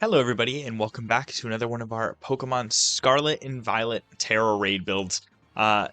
Hello everybody, and welcome back to another one of our Pokemon Scarlet and Violet Tera Raid builds.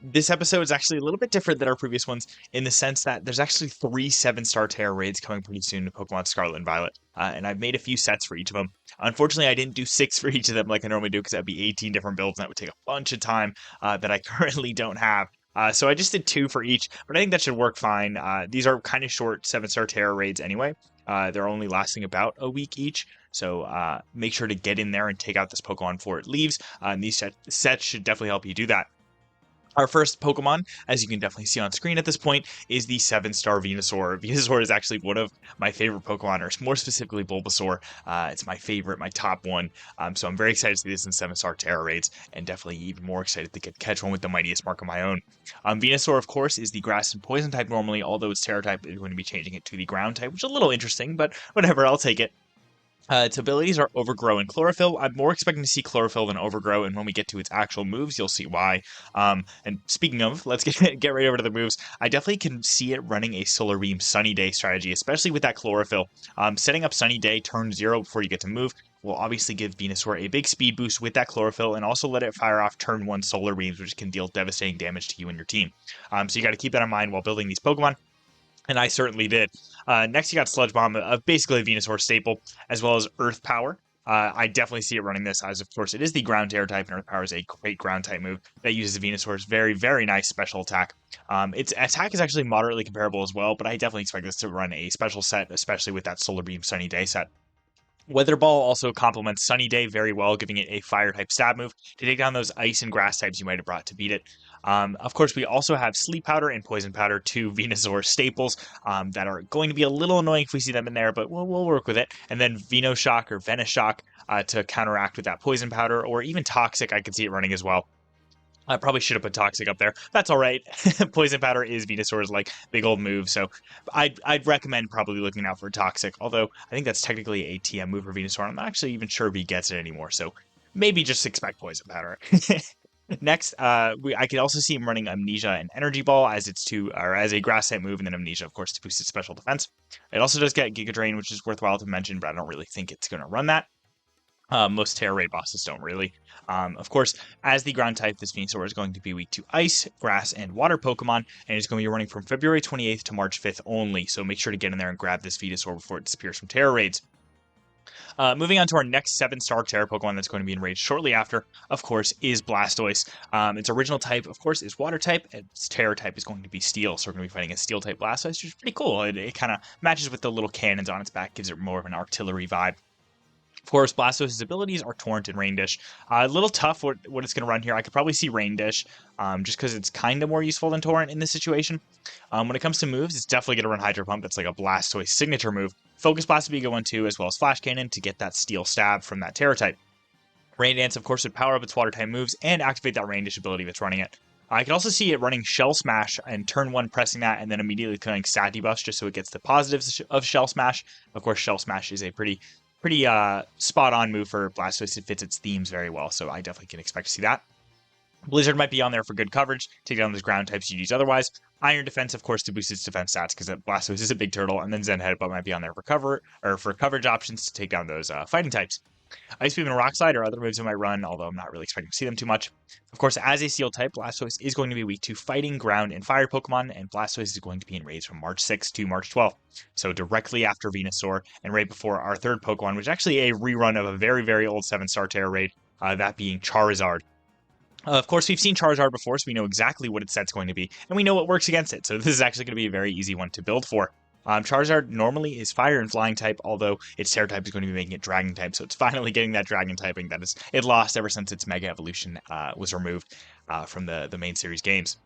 This episode is actually a little bit different than our previous ones in the sense that there's actually three 7-star Tera Raids coming pretty soon to Pokemon Scarlet and Violet, and I've made a few sets for each of them. Unfortunately, I didn't do 6 for each of them like I normally do because that'd be 18 different builds and that would take a bunch of time that I currently don't have. So I just did 2 for each, but I think that should work fine. These are kind of short 7-star Tera Raids anyway. They're only lasting about a week each. So make sure to get in there and take out this Pokemon before it leaves. And these sets should definitely help you do that. Our first Pokemon, as you can definitely see on screen at this point, is the 7-star Venusaur. Venusaur is actually one of my favorite Pokemon, or more specifically Bulbasaur. It's my favorite, my top one. So I'm very excited to see this in 7-star Tera Raids, and definitely even more excited to catch one with the mightiest mark of my own. Venusaur, of course, is the Grass and Poison type normally, although its Tera type is going to be changing it to the Ground type, which is a little interesting, but whatever, I'll take it. Its abilities are Overgrow and Chlorophyll. I'm more expecting to see Chlorophyll than Overgrow, and when we get to its actual moves, you'll see why. And speaking of, let's get right over to the moves. I definitely can see it running a Solar Beam Sunny Day strategy, especially with that Chlorophyll. Setting up Sunny Day turn 0 before you get to move will obviously give Venusaur a big speed boost with that Chlorophyll, and also let it fire off turn 1 Solar Beams, which can deal devastating damage to you and your team. So you got to keep that in mind while building these Pokemon. And I certainly did. Next, you got Sludge Bomb, basically a Venusaur staple, as well as Earth Power. I definitely see it running this, as of course it is the Ground Air type, and Earth Power is a great Ground type move that uses Venusaur's very, very nice special attack. Its attack is actually moderately comparable as well, but I definitely expect this to run a special set, especially with that Solar Beam Sunny Day set. Weather Ball also complements Sunny Day very well, giving it a fire type stab move to take down those ice and grass types you might have brought to beat it. Of course, we also have Sleep Powder and Poison Powder, two Venusaur staples that are going to be a little annoying if we see them in there, but we'll work with it. And then Venoshock or Venoshock to counteract with that Poison Powder, or even Toxic, I could see it running as well. I probably should have put Toxic up there. That's all right. Poison Powder is Venusaur's like big old move, so I'd recommend probably looking out for Toxic. Although I think that's technically a TM move for Venusaur. I'm not actually even sure if he gets it anymore, so maybe just expect Poison Powder. Next, I could also see him running Amnesia and Energy Ball as as a grass type move, and then Amnesia, of course, to boost its special defense. It also does get Giga Drain, which is worthwhile to mention, but I don't really think it's going to run that. Most Tera Raid bosses don't really. Of course, as the ground type, this Venusaur is going to be weak to ice, grass, and water Pokemon, and it's going to be running from February 28th to March 5th only, so make sure to get in there and grab this Venusaur before it disappears from Tera Raids. Moving on to our next 7-star Tera Pokemon that's going to be in Raid shortly after, of course, is Blastoise. Its original type, of course, is Water type. Its Tera type is going to be Steel, so we're going to be fighting a Steel type Blastoise, which is pretty cool. It kind of matches with the little cannons on its back, gives it more of an artillery vibe. Of course, Blastoise's abilities are Torrent and Rain Dish. A little tough what it's going to run here. I could probably see Rain Dish, just because it's kind of more useful than Torrent in this situation. When it comes to moves, it's definitely going to run Hydro Pump. That's like a Blastoise signature move. Focus Blast would be a good one too, as well as Flash Cannon to get that Steel Stab from that Tera type. Rain Dance, of course, would power up its Water type moves and activate that Rain Dish ability that's running it. I could also see it running Shell Smash and turn 1 pressing that and then immediately killing Stat Debuff just so it gets the positives of Shell Smash. Of course, Shell Smash is a pretty spot-on move for Blastoise. It fits its themes very well, so I definitely can expect to see that. Blizzard might be on there for good coverage, take down those ground types you'd use otherwise. Iron Defense, of course, to boost its defense stats, because Blastoise is a big turtle, and then Zen Headbutt might be on there for coverage options to take down those fighting types. Ice Beam and Rock Slide are other moves it might run, although I'm not really expecting to see them too much. Of course, as a Steel type, Blastoise is going to be weak to fighting, ground, and fire Pokemon, and Blastoise is going to be in raids from March 6th to March 12th. So directly after Venusaur, and right before our third Pokemon, which is actually a rerun of a very, very old 7-star Tera Raid, that being Charizard. Of course, we've seen Charizard before, so we know exactly what its set's going to be, and we know what works against it, so this is actually going to be a very easy one to build for. Charizard normally is Fire and Flying type, although its Tera type is going to be making it Dragon type, so it's finally getting that Dragon typing that it lost ever since its Mega Evolution was removed from the main series games.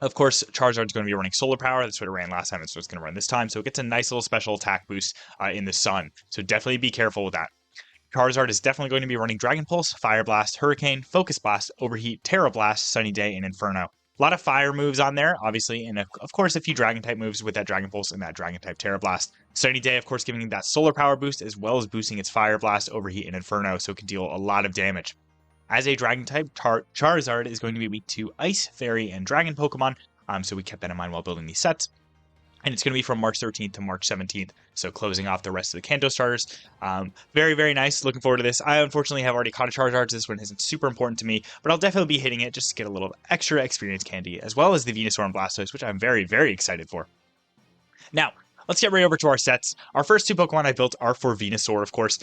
Of course, Charizard's going to be running Solar Power. That's what it ran last time, and so it's going to run this time, so it gets a nice little special attack boost in the sun, so definitely be careful with that. Charizard is definitely going to be running Dragon Pulse, Fire Blast, Hurricane, Focus Blast, Overheat, Tera Blast, Sunny Day, and Inferno. A lot of fire moves on there, obviously, and of course a few Dragon type moves with that Dragon Pulse and that Dragon type Tera Blast. Sunny Day, of course, giving it that Solar Power boost as well as boosting its Fire Blast, Overheat, and Inferno, so it can deal a lot of damage. As a Dragon type, Charizard is going to be weak to Ice, Fairy, and Dragon Pokemon, so we kept that in mind while building these sets. And it's going to be from March 13th to March 17th. So closing off the rest of the Kanto Starters. Very, very nice. Looking forward to this. I unfortunately have already caught a Charizard. So this one isn't super important to me, but I'll definitely be hitting it just to get a little extra experience candy, as well as the Venusaur and Blastoise, which I'm very, very excited for. Now, let's get right over to our sets. Our first two Pokemon I built are for Venusaur, of course.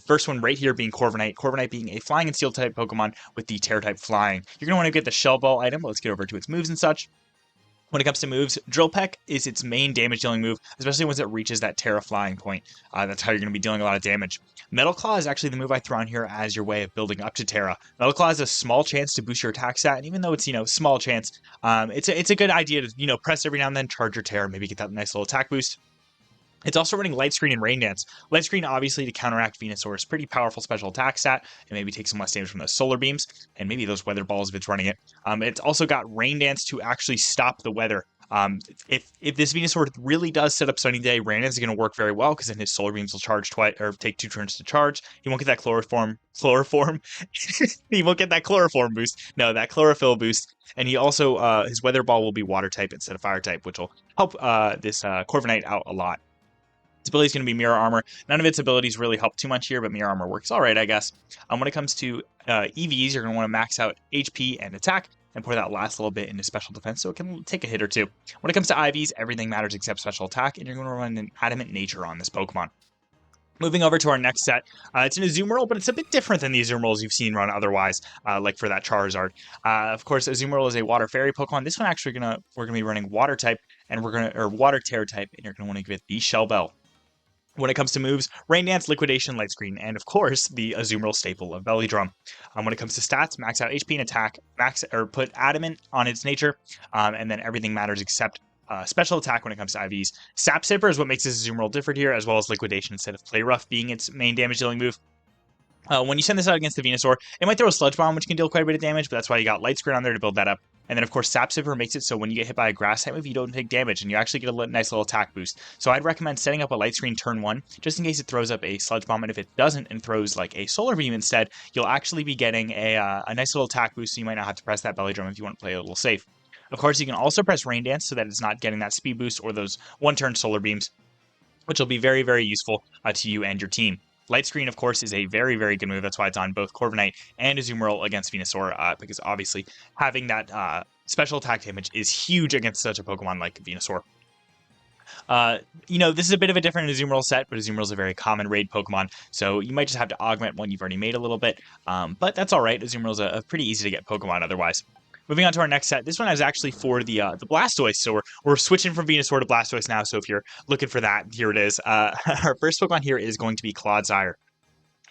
First one right here being Corviknight. Corviknight being a Flying and Steel type Pokemon with the Tera type Flying. You're going to want to get the Shell Ball item. Let's get over to its moves and such. When it comes to moves, Drill Peck is its main damage dealing move, especially once it reaches that Tera Flying point. That's how you're going to be dealing a lot of damage. Metal Claw is actually the move I throw on here as your way of building up to Tera. Metal Claw has a small chance to boost your attack stat, and even though it's, small chance, it's a good idea to, press every now and then, charge your Tera, maybe get that nice little attack boost. It's also running Light Screen and Rain Dance. Light Screen, obviously, to counteract Venusaur's pretty powerful special attack stat, and maybe take some less damage from those Solar Beams, and maybe those Weather Balls if it's running it. It's also got Rain Dance to actually stop the weather. If this Venusaur really does set up Sunny Day, Rain Dance is going to work very well, because then his Solar Beams will charge twice, or take 2 turns to charge. He won't get that chloroform he won't get that chloroform boost. No, that chlorophyll boost. And he also, his Weather Ball will be Water type instead of Fire type, which will help this Corviknight out a lot. Its ability is going to be Mirror Armor. None of its abilities really help too much here, but Mirror Armor works all right, I guess. When it comes to EVs, you're going to want to max out HP and attack, and pour that last little bit into special defense so it can take a hit or two. When it comes to IVs, everything matters except special attack, and you're going to run an Adamant Nature on this Pokemon. Moving over to our next set, it's an Azumarill, but it's a bit different than the Azumarills you've seen run otherwise, like for that Charizard. Of course, Azumarill is a Water Fairy Pokemon. This one actually we're gonna be running Water type, and Water Tera type, and you're gonna want to give it the Shell Bell. When it comes to moves, Rain Dance, Liquidation, Light Screen, and of course, the Azumarill staple of Belly Drum. When it comes to stats, max out HP and attack, put Adamant on its nature, and then everything matters except special attack when it comes to IVs. Sap Sipper is what makes this Azumarill different here, as well as Liquidation instead of Play Rough being its main damage dealing move. When you send this out against the Venusaur, it might throw a Sludge Bomb, which can deal quite a bit of damage, but that's why you got Light Screen on there to build that up. And then, of course, Sap Sipper makes it so when you get hit by a Grass type move, you don't take damage, and you actually get a nice little attack boost. So I'd recommend setting up a Light Screen turn 1, just in case it throws up a Sludge Bomb, and if it doesn't and throws like a Solar Beam instead, you'll actually be getting a nice little attack boost, so you might not have to press that Belly Drum if you want to play a little safe. Of course, you can also press Rain Dance so that it's not getting that speed boost or those one-turn Solar Beams, which will be very, very useful to you and your team. Light Screen, of course, is a very, very good move. That's why it's on both Corviknight and Azumarill against Venusaur, because obviously having that special attack damage is huge against such a Pokemon like Venusaur. This is a bit of a different Azumarill set, but Azumarill is a very common raid Pokemon, so you might just have to augment one you've already made a little bit, but that's all right. Azumarill is a pretty easy to get Pokemon otherwise. Moving on to our next set, this one is actually for the Blastoise, so we're switching from Venusaur to Blastoise now, so if you're looking for that, here it is. Our first Pokemon here is going to be Clodsire.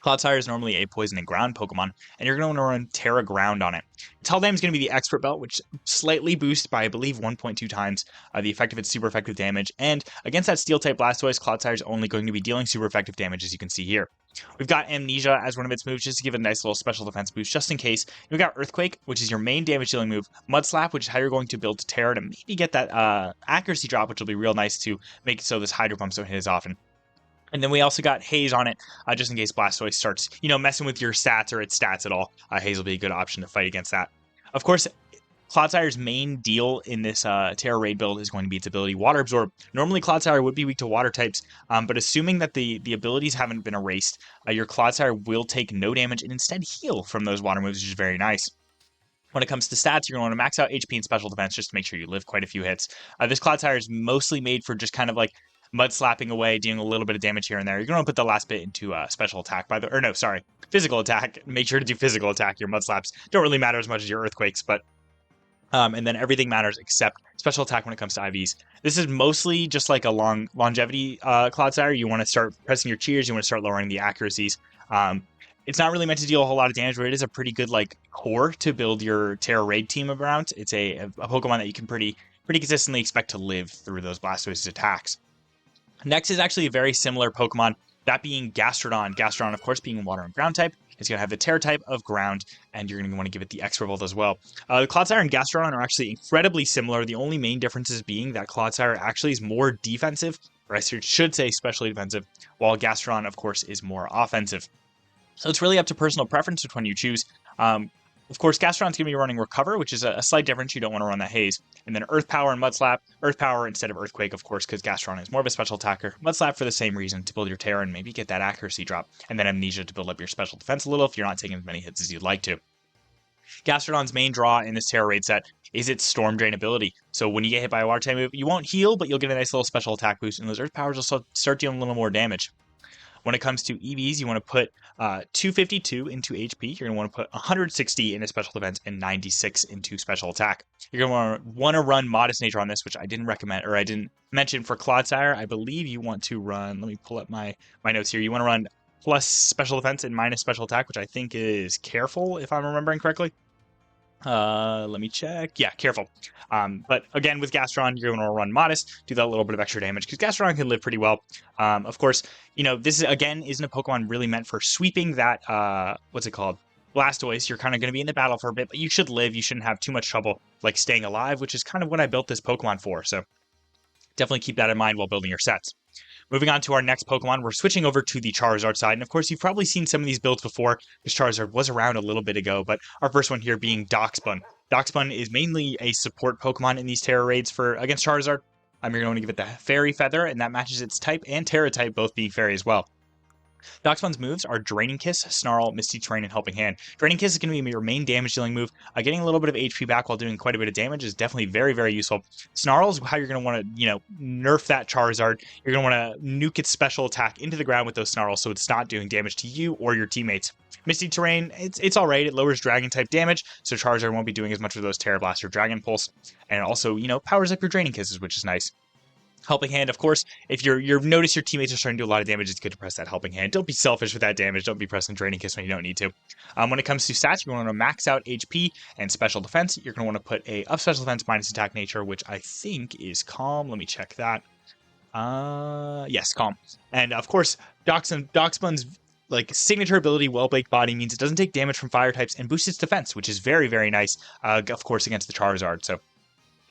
Clodsire is normally a Poison and Ground Pokemon, and you're going to want to run Tera Ground on it. Its hull damage is going to be the Expert Belt, which slightly boosts by, I believe, 1.2 times the effect of its super effective damage, and against that Steel-type Blastoise, Clodsire is only going to be dealing super effective damage, as you can see here. We've got Amnesia as one of its moves, just to give it a nice little special defense boost, just in case. We've got Earthquake, which is your main damage-dealing move, Mud Slap, which is how you're going to build Tera to maybe get that accuracy drop, which will be real nice to make it so this Hydro Pumps don't hit as often. And then we also got Haze on it, just in case Blastoise starts, messing with your stats or its stats at all. Haze will be a good option to fight against that. Of course, Clodsire's main deal in this Tera Raid build is going to be its ability Water Absorb. Normally, Clodsire would be weak to water types, but assuming that the abilities haven't been erased, your Clodsire will take no damage and instead heal from those water moves, which is very nice. When it comes to stats, you're going to want to max out HP and special defense just to make sure you live quite a few hits. This Clodsire is mostly made for just kind of like mud slapping away, dealing a little bit of damage here and there. You're going to put the last bit into special attack, physical attack. Make sure to do physical attack. Your mud slaps don't really matter as much as your earthquakes, but and then everything matters except special attack when it comes to IVs. This is mostly just like a longevity Clodsire. You want to start pressing your cheers. You want to start lowering the accuracies. It's not really meant to deal a whole lot of damage, but it is a pretty good core to build your Tera Raid team around. It's a Pokemon that you can pretty consistently expect to live through those Blastoise's attacks. Next is actually a very similar Pokemon, that being Gastrodon. Gastrodon, of course, being water and ground type. It's going to have the Tera type of ground, and you're going to want to give it the Expert Volt as well. Clodsire and Gastrodon are actually incredibly similar. The only main differences being that Clodsire actually is more defensive, or I should say especially defensive, while Gastrodon, of course, is more offensive. So it's really up to personal preference which one you choose. Of course, Gastrodon's going to be running Recover, which is a slight difference. You don't want to run that Haze. And then Earth Power and Mud Slap. Earth Power instead of Earthquake, of course, because Gastrodon is more of a special attacker. Mud Slap for the same reason, to build your Tera and maybe get that accuracy drop. And then Amnesia to build up your special defense a little if you're not taking as many hits as you'd like to. Gastrodon's main draw in this Tera Raid set is its Storm Drain ability. So when you get hit by a water type move, you won't heal, but you'll get a nice little special attack boost, and those Earth Powers will start dealing a little more damage. When it comes to EVs, you want to put 252 into HP. You're going to want to put 160 into special defense and 96 into special attack. You're going to want to run Modest Nature on this, which I didn't recommend, or I didn't mention for Clodsire. I believe you want to run, let me pull up my notes here. You want to run plus special defense and minus special attack, which I think is Careful, if I'm remembering correctly. Let me check. Yeah, Careful. But again, with Gastrodon, you're going to run Modest, do that little bit of extra damage, because Gastrodon can live pretty well. Of course, you know, this, again, isn't a Pokemon really meant for sweeping that, what's it called? Blastoise. You're kind of going to be in the battle for a bit, but you should live. You shouldn't have too much trouble, like, staying alive, which is kind of what I built this Pokemon for, so definitely keep that in mind while building your sets. Moving on to our next Pokemon, we're switching over to the Charizard side. And of course, you've probably seen some of these builds before, because Charizard was around a little bit ago, but our first one here being Doxbun. Doxbun is mainly a support Pokemon in these Tera Raids against Charizard. You're going to give it the Fairy Feather, and that matches its type and Tera type, both being Fairy as well. Doxbun's moves are Draining Kiss, Snarl, Misty Terrain, and Helping Hand. Draining Kiss is going to be your main damage dealing move. Getting a little bit of HP back while doing quite a bit of damage is definitely very, very useful. Snarl is how you're going to want to, nerf that Charizard. You're going to want to nuke its special attack into the ground with those Snarls so it's not doing damage to you or your teammates. Misty Terrain, it's alright. It lowers Dragon type damage, so Charizard won't be doing as much of those Tera Blast or Dragon Pulse. And it also, powers up your Draining Kisses, which is nice. Helping Hand, of course, if you've noticed your teammates are starting to do a lot of damage, it's good to press that Helping Hand. Don't be selfish with that damage. Don't be pressing Draining Kiss when you don't need to. When it comes to stats, you're going to max out HP and special defense. You're going to want to put a up special defense minus attack nature, which I think is Calm. Let me check that. Yes, Calm. And of course, Doxbun's signature ability, Well-Baked Body, means it doesn't take damage from fire types and boosts its defense, which is very, very nice, of course, against the Charizard. So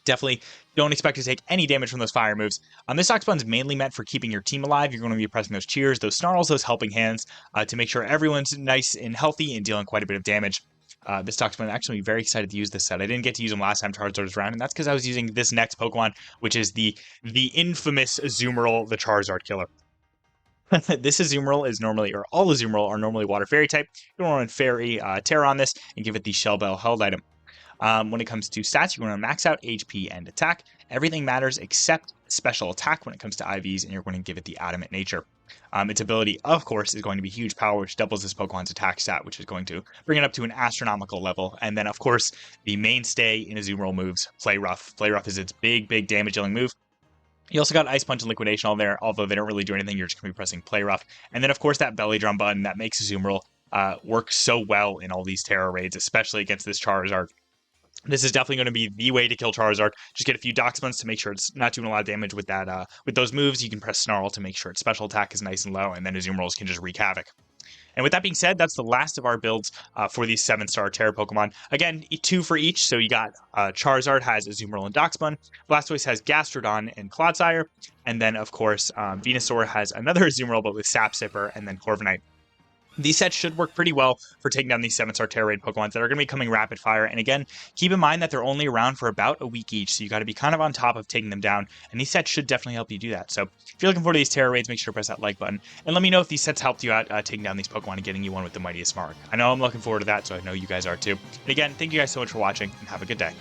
definitely don't expect to take any damage from those fire moves. This Doxbun's mainly meant for keeping your team alive. You're going to be pressing those cheers, those snarls, those helping hands to make sure everyone's nice and healthy and dealing quite a bit of damage. This Doxbun, I'm actually very excited to use this set. I didn't get to use him last time Charizard was around, and that's because I was using this next Pokemon, which is the infamous Azumarill, the Charizard killer. This Azumarill is normally, or all Azumarill are normally Water Fairy type. You're going to run Fairy Tera on this and give it the Shell Bell held item. When it comes to stats, you're going to max out HP and attack. Everything matters except special attack when it comes to IVs, and you're going to give it the Adamant Nature. Its ability, of course, is going to be Huge Power, which doubles this Pokemon's attack stat, which is going to bring it up to an astronomical level. And then, of course, the mainstay in Azumarill moves, Play Rough. Play Rough is its big damage dealing move. You also got Ice Punch and Liquidation all there, although they don't really do anything. You're just going to be pressing Play Rough. And then, of course, that Belly Drum button that makes Azumarill work so well in all these Tera Raids, especially against this Charizard. This is definitely going to be the way to kill Charizard. Just get a few Doxbuns to make sure it's not doing a lot of damage with that. With those moves, you can press Snarl to make sure its special attack is nice and low, and then Azumarills can just wreak havoc. And with that being said, that's the last of our builds for these 7-star Tera Pokemon. Again, 2 for each, so you got Charizard has Azumarill and Doxbun, Blastoise has Gastrodon and Clodsire, and then, of course, Venusaur has another Azumarill, but with Sap Sipper, and then Corviknight. These sets should work pretty well for taking down these 7-star Tera Raid Pokemon that are going to be coming rapid fire. And again, keep in mind that they're only around for about a week each, so you got to be kind of on top of taking them down. And these sets should definitely help you do that. So if you're looking forward to these Tera Raids, make sure to press that like button. And let me know if these sets helped you out taking down these Pokemon and getting you one with the Mightiest Mark. I know I'm looking forward to that, so I know you guys are too. And again, thank you guys so much for watching, and have a good day.